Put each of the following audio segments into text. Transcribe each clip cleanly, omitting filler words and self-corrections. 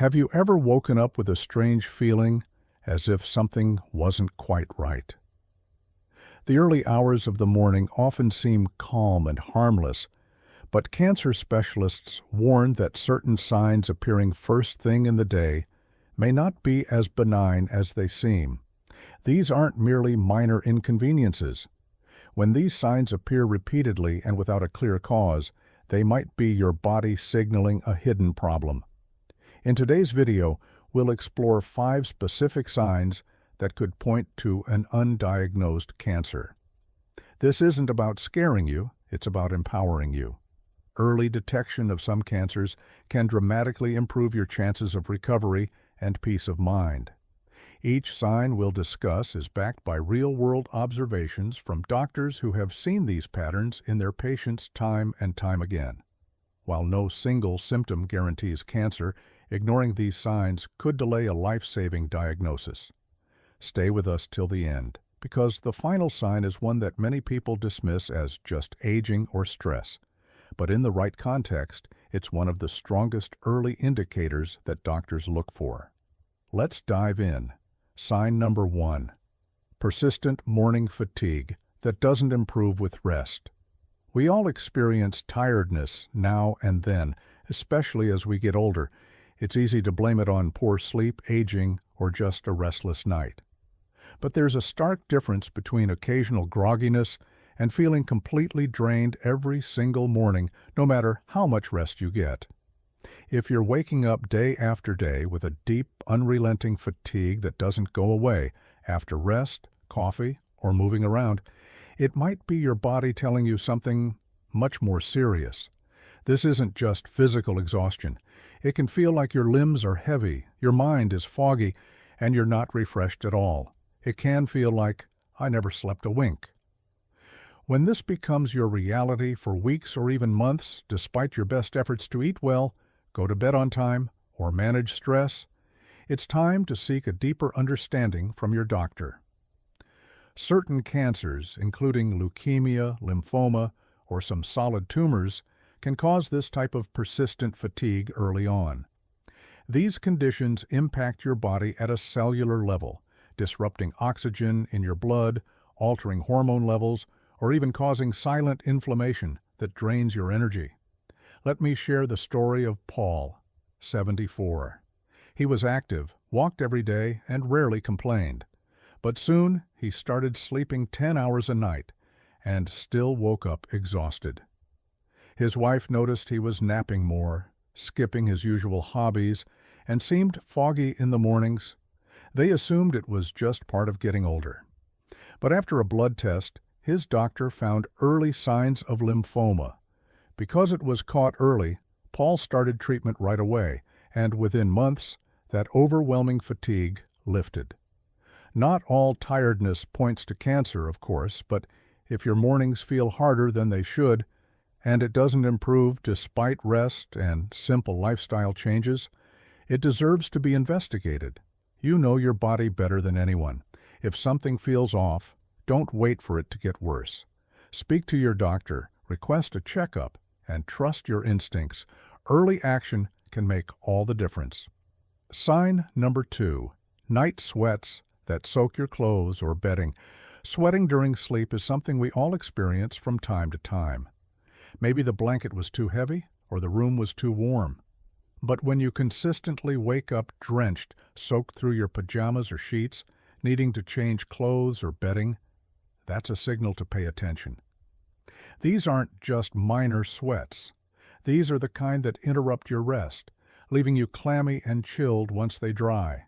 Have you ever woken up with a strange feeling, as if something wasn't quite right? The early hours of the morning often seem calm and harmless, but cancer specialists warn that certain signs appearing first thing in the day may not be as benign as they seem. These aren't merely minor inconveniences. When these signs appear repeatedly and without a clear cause, they might be your body signaling a hidden problem. In today's video, we'll explore 5 specific signs that could point to an undiagnosed cancer. This isn't about scaring you, it's about empowering you. Early detection of some cancers can dramatically improve your chances of recovery and peace of mind. Each sign we'll discuss is backed by real-world observations from doctors who have seen these patterns in their patients time and time again. While no single symptom guarantees cancer, ignoring these signs could delay a life-saving diagnosis. Stay with us till the end, because the final sign is one that many people dismiss as just aging or stress. But in the right context, it's one of the strongest early indicators that doctors look for. Let's dive in. Sign number 1. Persistent morning fatigue that doesn't improve with rest. We all experience tiredness now and then, especially as we get older. It's easy to blame it on poor sleep, aging, or just a restless night. But there's a stark difference between occasional grogginess and feeling completely drained every single morning, no matter how much rest you get. If you're waking up day after day with a deep, unrelenting fatigue that doesn't go away after rest, coffee, or moving around, it might be your body telling you something much more serious. This isn't just physical exhaustion. It can feel like your limbs are heavy, your mind is foggy, and you're not refreshed at all. It can feel like, I never slept a wink. When this becomes your reality for weeks or even months, despite your best efforts to eat well, go to bed on time, or manage stress, it's time to seek a deeper understanding from your doctor. Certain cancers, including leukemia, lymphoma, or some solid tumors, can cause this type of persistent fatigue early on. These conditions impact your body at a cellular level, disrupting oxygen in your blood, altering hormone levels, or even causing silent inflammation that drains your energy. Let me share the story of Paul, 74. He was active, walked every day, and rarely complained. But soon he started sleeping 10 hours a night and still woke up exhausted. His wife noticed he was napping more, skipping his usual hobbies, and seemed foggy in the mornings. They assumed it was just part of getting older. But after a blood test, his doctor found early signs of lymphoma. Because it was caught early, Paul started treatment right away, and within months, that overwhelming fatigue lifted. Not all tiredness points to cancer, of course, but if your mornings feel harder than they should, and it doesn't improve despite rest and simple lifestyle changes, it deserves to be investigated. You know your body better than anyone. If something feels off, don't wait for it to get worse. Speak to your doctor, request a checkup, and trust your instincts. Early action can make all the difference. Sign number 2. Night sweats that soak your clothes or bedding. Sweating during sleep is something we all experience from time to time. Maybe the blanket was too heavy or the room was too warm. But when you consistently wake up drenched, soaked through your pajamas or sheets, needing to change clothes or bedding, that's a signal to pay attention. These aren't just minor sweats. These are the kind that interrupt your rest, leaving you clammy and chilled once they dry.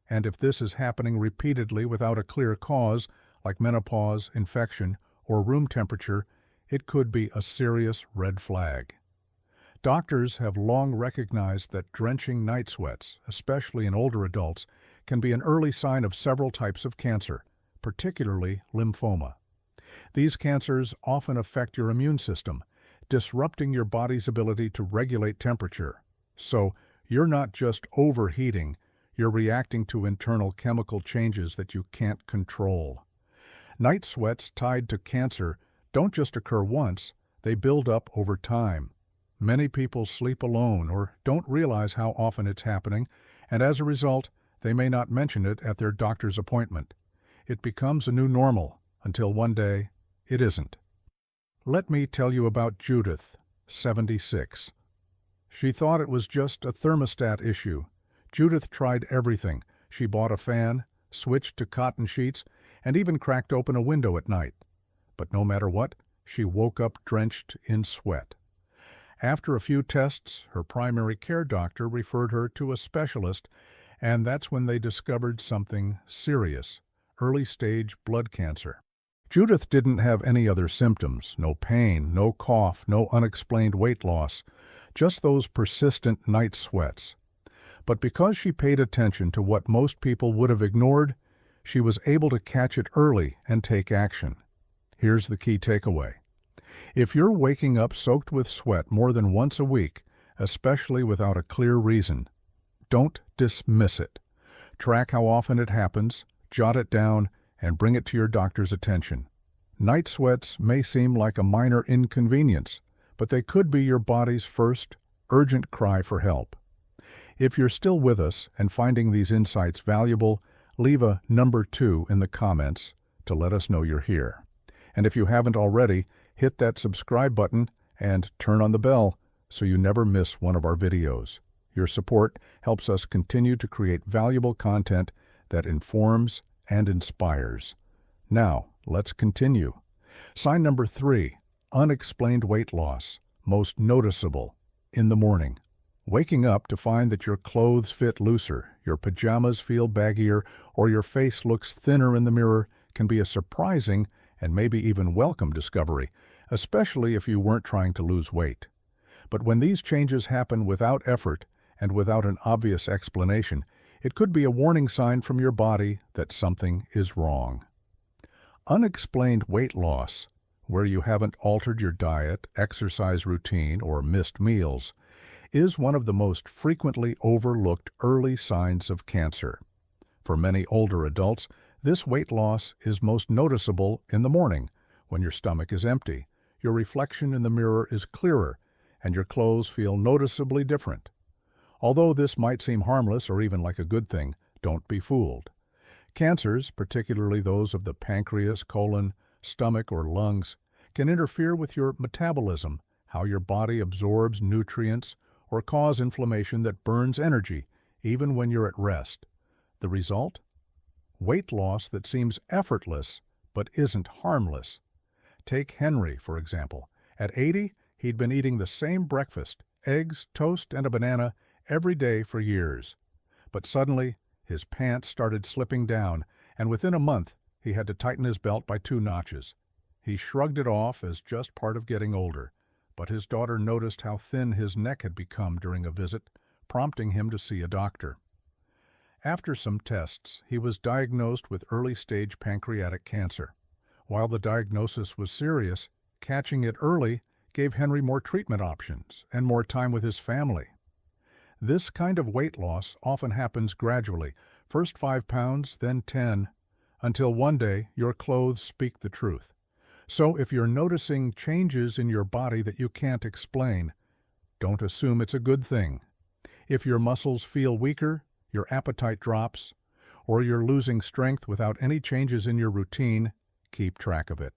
And if this is happening repeatedly without a clear cause, like menopause, infection, or room temperature, it could be a serious red flag. Doctors have long recognized that drenching night sweats, especially in older adults, can be an early sign of several types of cancer, particularly lymphoma. These cancers often affect your immune system, disrupting your body's ability to regulate temperature. So, you're not just overheating, you're reacting to internal chemical changes that you can't control. Night sweats tied to cancer don't just occur once, they build up over time. Many people sleep alone or don't realize how often it's happening, and as a result, they may not mention it at their doctor's appointment. It becomes a new normal until one day it isn't. Let me tell you about Judith, 76. She thought it was just a thermostat issue. Judith tried everything. She bought a fan, switched to cotton sheets, and even cracked open a window at night. But no matter what, she woke up drenched in sweat. After a few tests, her primary care doctor referred her to a specialist, and that's when they discovered something serious: early-stage blood cancer. Judith didn't have any other symptoms: no pain, no cough, no unexplained weight loss, just those persistent night sweats. But because she paid attention to what most people would have ignored, she was able to catch it early and take action. Here's the key takeaway. If you're waking up soaked with sweat more than once a week, especially without a clear reason, don't dismiss it. Track how often it happens, jot it down, and bring it to your doctor's attention. Night sweats may seem like a minor inconvenience, but they could be your body's first, urgent cry for help. If you're still with us and finding these insights valuable, leave a number 2 in the comments to let us know you're here. And if you haven't already, hit that subscribe button and turn on the bell so you never miss one of our videos. Your support helps us continue to create valuable content that informs and inspires. Now, let's continue. Sign number 3, unexplained weight loss, most noticeable in the morning. Waking up to find that your clothes fit looser, your pajamas feel baggier, or your face looks thinner in the mirror can be a surprising and maybe even welcome discovery, especially if you weren't trying to lose weight. But when these changes happen without effort and without an obvious explanation, it could be a warning sign from your body that something is wrong. Unexplained weight loss, where you haven't altered your diet, exercise routine, or missed meals, is one of the most frequently overlooked early signs of cancer. For many older adults, this weight loss is most noticeable in the morning, when your stomach is empty, your reflection in the mirror is clearer, and your clothes feel noticeably different. Although this might seem harmless or even like a good thing, don't be fooled. Cancers, particularly those of the pancreas, colon, stomach, or lungs, can interfere with your metabolism, how your body absorbs nutrients, or cause inflammation that burns energy, even when you're at rest. The result? Weight loss that seems effortless, but isn't harmless. Take Henry, for example. At 80, he'd been eating the same breakfast, eggs, toast, and a banana, every day for years. But suddenly, his pants started slipping down, and within a month, he had to tighten his belt by 2 notches. He shrugged it off as just part of getting older, but his daughter noticed how thin his neck had become during a visit, prompting him to see a doctor. After some tests, he was diagnosed with early-stage pancreatic cancer. While the diagnosis was serious, catching it early gave Henry more treatment options and more time with his family. This kind of weight loss often happens gradually, first 5 pounds, then 10, until one day your clothes speak the truth. So if you're noticing changes in your body that you can't explain, don't assume it's a good thing. If your muscles feel weaker, your appetite drops, or you're losing strength without any changes in your routine, keep track of it.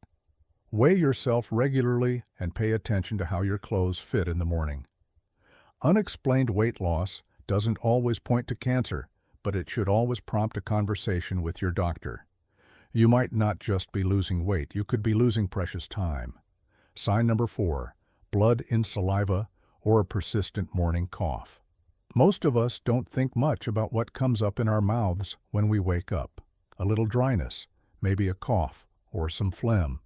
Weigh yourself regularly and pay attention to how your clothes fit in the morning. Unexplained weight loss doesn't always point to cancer, but it should always prompt a conversation with your doctor. You might not just be losing weight, you could be losing precious time. Sign number 4, blood in saliva or a persistent morning cough. Most of us don't think much about what comes up in our mouths when we wake up. A little dryness, maybe a cough, or some phlegm.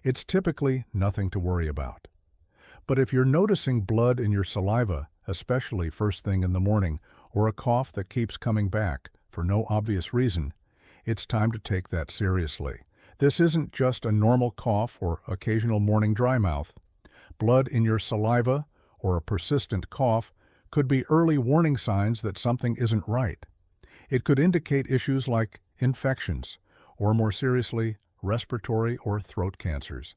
It's typically nothing to worry about. But if you're noticing blood in your saliva, especially first thing in the morning, or a cough that keeps coming back for no obvious reason, it's time to take that seriously. This isn't just a normal cough or occasional morning dry mouth. Blood in your saliva or a persistent cough could be early warning signs that something isn't right. It could indicate issues like infections, or more seriously, respiratory or throat cancers.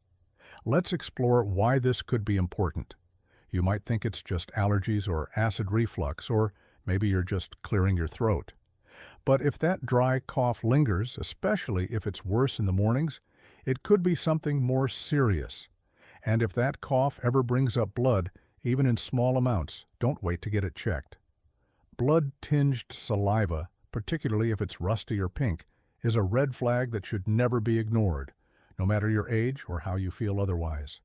Let's explore why this could be important. You might think it's just allergies or acid reflux, or maybe you're just clearing your throat. But if that dry cough lingers, especially if it's worse in the mornings, it could be something more serious. And if that cough ever brings up blood, even in small amounts, don't wait to get it checked. Blood-tinged saliva, particularly if it's rusty or pink, is a red flag that should never be ignored, no matter your age or how you feel otherwise.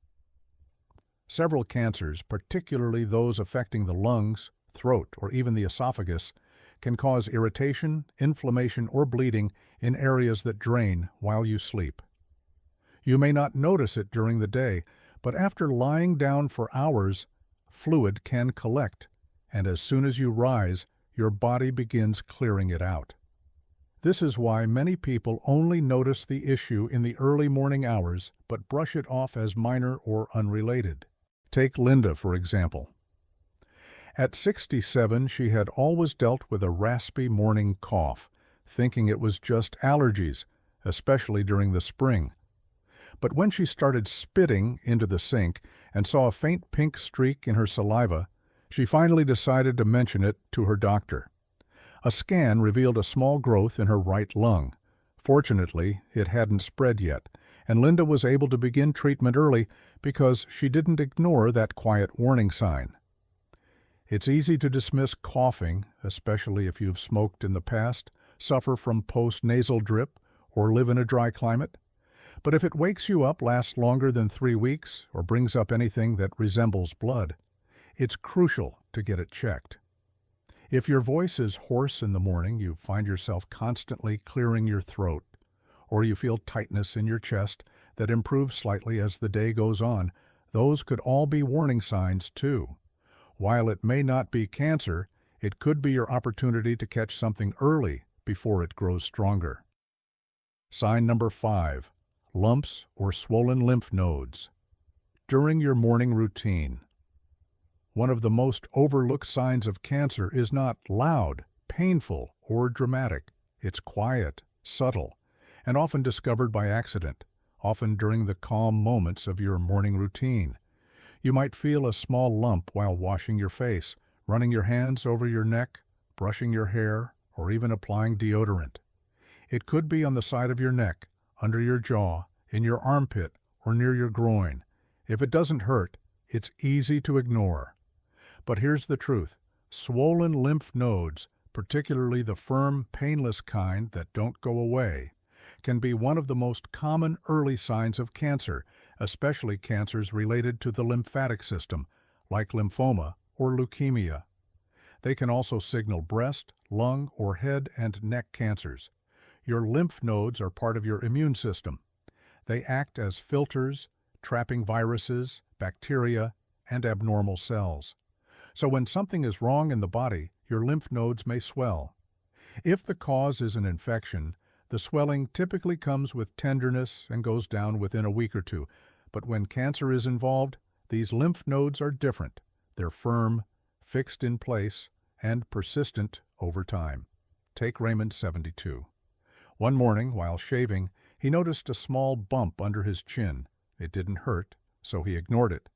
Several cancers, particularly those affecting the lungs, throat, or even the esophagus, can cause irritation, inflammation, or bleeding in areas that drain while you sleep. You may not notice it during the day, but after lying down for hours, fluid can collect, and as soon as you rise, your body begins clearing it out. This is why many people only notice the issue in the early morning hours, but brush it off as minor or unrelated. Take Linda, for example. At 67, she had always dealt with a raspy morning cough, thinking it was just allergies, especially during the spring. But when she started spitting into the sink and saw a faint pink streak in her saliva, she finally decided to mention it to her doctor. A scan revealed a small growth in her right lung. Fortunately, it hadn't spread yet, and Linda was able to begin treatment early because she didn't ignore that quiet warning sign. It's easy to dismiss coughing, especially if you've smoked in the past, suffer from post-nasal drip, or live in a dry climate. But if it wakes you up, lasts longer than 3 weeks, or brings up anything that resembles blood, it's crucial to get it checked. If your voice is hoarse in the morning, you find yourself constantly clearing your throat, or you feel tightness in your chest that improves slightly as the day goes on, those could all be warning signs too. While it may not be cancer, it could be your opportunity to catch something early before it grows stronger. Sign number 5. Lumps or swollen lymph nodes. During your morning routine. One of the most overlooked signs of cancer is not loud, painful, or dramatic. It's quiet, subtle, and often discovered by accident, often during the calm moments of your morning routine. You might feel a small lump while washing your face, running your hands over your neck, brushing your hair, or even applying deodorant. It could be on the side of your neck, under your jaw, in your armpit, or near your groin. If it doesn't hurt, it's easy to ignore. But here's the truth. Swollen lymph nodes, particularly the firm, painless kind that don't go away, can be one of the most common early signs of cancer, especially cancers related to the lymphatic system, like lymphoma or leukemia. They can also signal breast, lung, or head and neck cancers. Your lymph nodes are part of your immune system. They act as filters, trapping viruses, bacteria, and abnormal cells. So when something is wrong in the body, your lymph nodes may swell. If the cause is an infection, the swelling typically comes with tenderness and goes down within a week or two. But when cancer is involved, these lymph nodes are different. They're firm, fixed in place, and persistent over time. Take Raymond, 72. One morning, while shaving, he noticed a small bump under his chin. It didn't hurt, so he ignored it.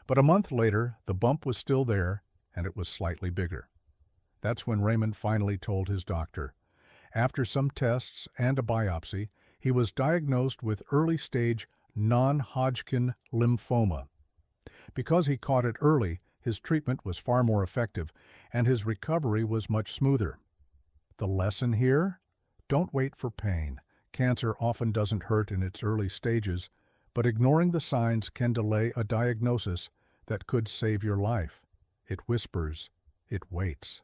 But a month later, the bump was still there, and it was slightly bigger. That's when Raymond finally told his doctor. After some tests and a biopsy, he was diagnosed with early-stage non-Hodgkin lymphoma. Because he caught it early, his treatment was far more effective, and his recovery was much smoother. The lesson here? Don't wait for pain. Cancer often doesn't hurt in its early stages, but ignoring the signs can delay a diagnosis that could save your life. It whispers. It waits.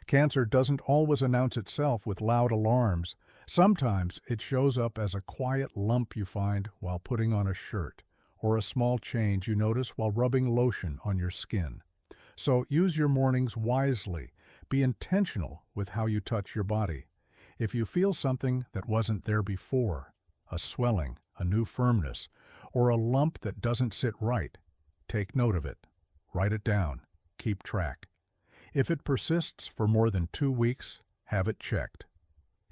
Cancer doesn't always announce itself with loud alarms. Sometimes it shows up as a quiet lump you find while putting on a shirt, or a small change you notice while rubbing lotion on your skin. So use your mornings wisely. Be intentional with how you touch your body. If you feel something that wasn't there before, a swelling, a new firmness, or a lump that doesn't sit right, take note of it. Write it down. Keep track. If it persists for more than 2 weeks, have it checked.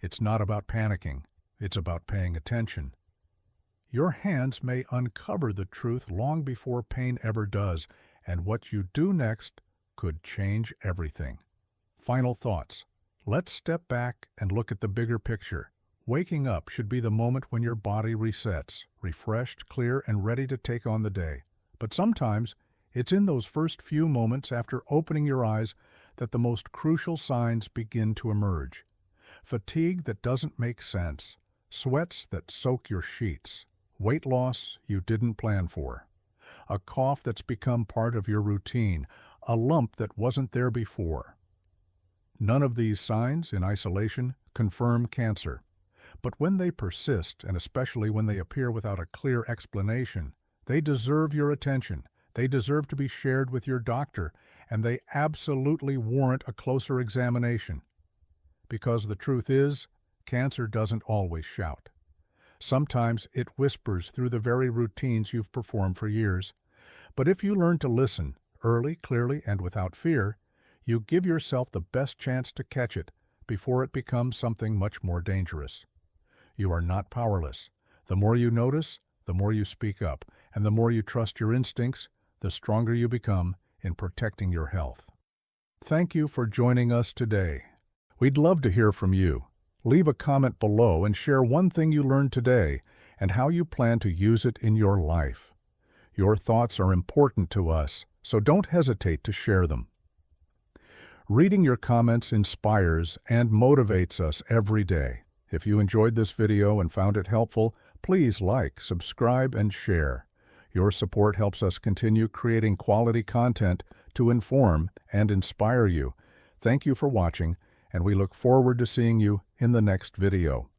It's not about panicking. It's about paying attention. Your hands may uncover the truth long before pain ever does, and what you do next could change everything. Final thoughts. Let's step back and look at the bigger picture. Waking up should be the moment when your body resets, refreshed, clear, and ready to take on the day. But sometimes, it's in those first few moments after opening your eyes that the most crucial signs begin to emerge. Fatigue that doesn't make sense, sweats that soak your sheets, weight loss you didn't plan for, a cough that's become part of your routine, a lump that wasn't there before. None of these signs, in isolation, confirm cancer. But when they persist, and especially when they appear without a clear explanation, they deserve your attention. They deserve to be shared with your doctor, and they absolutely warrant a closer examination. Because the truth is, cancer doesn't always shout. Sometimes it whispers through the very routines you've performed for years. But if you learn to listen, early, clearly, and without fear, you give yourself the best chance to catch it before it becomes something much more dangerous. You are not powerless. The more you notice, the more you speak up, and the more you trust your instincts, the stronger you become in protecting your health. Thank you for joining us today. We'd love to hear from you. Leave a comment below and share one thing you learned today and how you plan to use it in your life. Your thoughts are important to us, so don't hesitate to share them. Reading your comments inspires and motivates us every day. If you enjoyed this video and found it helpful, please like, subscribe, and share. Your support helps us continue creating quality content to inform and inspire you. Thank you for watching, and we look forward to seeing you in the next video.